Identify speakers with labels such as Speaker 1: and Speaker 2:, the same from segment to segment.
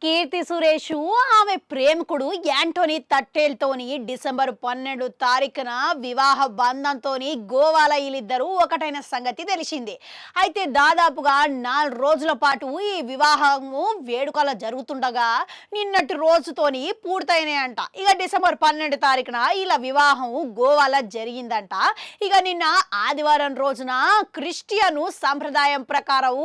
Speaker 1: కీర్తి సురేష్ ఆమె ప్రేమికుడు Anthony తట్టేల్తోని December 12 తారీఖున వివాహ బంధంతోని గోవాల వీళ్ళిద్దరూ ఒకటైన సంగతి తెలిసిందే. అయితే దాదాపుగా 4 రోజుల పాటు ఈ వివాహము వేడుకల జరుగుతుండగా నిన్నటి రోజుతోని పూర్తయినాయంట. ఇక డిసెంబర్ 12 తారీఖున ఇలా వివాహం గోవాల జరిగిందంట. ఇక నిన్న ఆదివారం రోజున క్రిస్టియను సంప్రదాయం ప్రకారం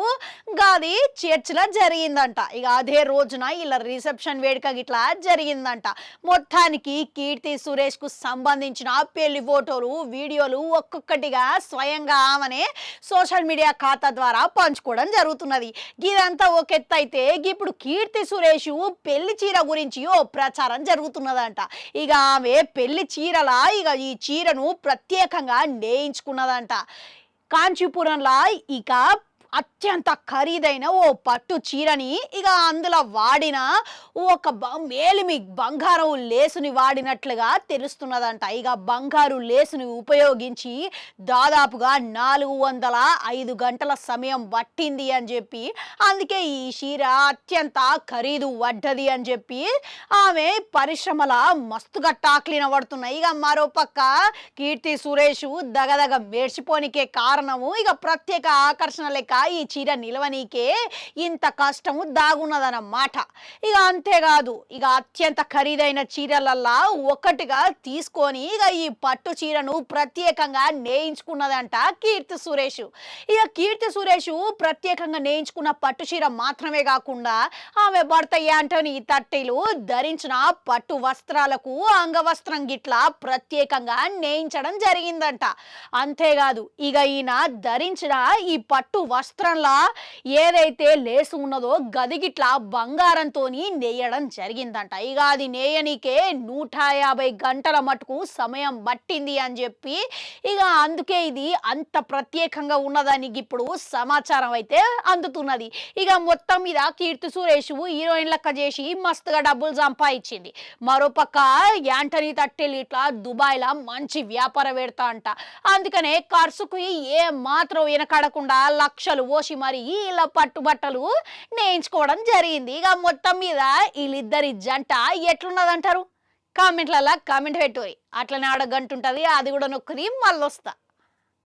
Speaker 1: గాది చర్చిలో జరిగిందంట. ఇక అదే రోజున ఇలా రిసెప్షన్ వేడుక గిట్లా జరిగిందంట. మొత్తానికి కీర్తి సురేష్ కు సంబంధించిన పెళ్లి ఫోటోలు వీడియోలు ఒక్కొక్కటిగా స్వయంగా ఆమెనే సోషల్ మీడియా ఖాతా ద్వారా పంచుకోవడం జరుగుతున్నది. ఇదంతా ఒక ఎత్తు అయితే ఇప్పుడు కీర్తి సురేష్ పెళ్లి చీర గురించి ఓ ప్రచారం జరుగుతున్నదంట. ఇక ఆమె పెళ్లి చీరలా ఈ చీరను ప్రత్యేకంగా నేయించుకున్నదంట. కాంచీపురంలో ఇక అత్యంత ఖరీదైన ఓ పట్టు చీరని ఇక అందులో వాడిన ఒక మేలిమి బంగారం లేసుని వాడినట్లుగా తెలుస్తున్నదంట. ఇక బంగారు లేసుని ఉపయోగించి దాదాపుగా 405 గంటల సమయం పట్టింది అని చెప్పి, అందుకే ఈ చీర అత్యంత ఖరీదు పడ్డది అని చెప్పి ఆమె పరిశ్రమల మస్తుగా టాక్లిన పడుతున్నాయి. ఇక మరోపక్క కీర్తి సురేష్ దగదగ మేడ్చిపోనికే కారణము ఇక ప్రత్యేక ఆకర్షణ లెక్క ఈ చీర నిలవనీకే ఇంత కష్టము దాగున్నదన్నమాట. ఇక అంతేకాదు, ఇక అత్యంత ఖరీదైన చీరలల్లా ఒకటిగా తీసుకొని ఇక ఈ పట్టు చీరను ప్రత్యేకంగా నేయించుకున్నదంట కీర్తి సురేష్. ఇక కీర్తి సురేష్ ప్రత్యేకంగా నేయించుకున్న పట్టు చీర మాత్రమే కాకుండా ఆమె భర్త యాంటోనీ తట్టేలు ధరించిన పట్టు వస్త్రాలకు అంగవస్త్రం గిట్లా ప్రత్యేకంగా నేయించడం జరిగిందంట. అంతేకాదు, ఇక ఈయన ధరించిన ఈ పట్టు వస్త్రంలా ఏదైతే లేసు ఉన్నదో గదిగిట్లా బంగారంతో నేయడం జరిగిందంట. ఇక అది నేయనికే 150 గంటల మటుకు సమయం పట్టింది అని చెప్పి ఇక అందుకే ఇది అంత ప్రత్యేకంగా ఉన్నదని ఇప్పుడు సమాచారం అయితే అందుతున్నది. ఇక మొత్తం మీద కీర్తి సురేష్ హీరోయిన్ లెక్క చేసి మస్తుగా డబ్బులు సంపాదించింది. మరోపక్క యాంటనీ తట్టేలు ఇట్లా దుబాయ్లా మంచి వ్యాపారం పెడతా అంట. అందుకనే ఖర్చుకు ఏ మాత్రం వెనకడకుండా లక్షలు పోసి మరి ఇలా పట్టుబట్టలు నేయించుకోవడం జరిగింది. ఇక మొత్తం మీద వీళ్ళిద్దరి జంట ఎట్లున్నదంటారు? కామెంట్లలో కామెంట్ పెట్టుకోరి. అట్లనే ఆడ గంట ఉంటుంది, అది కూడా నొక్కరి మళ్ళొస్తా.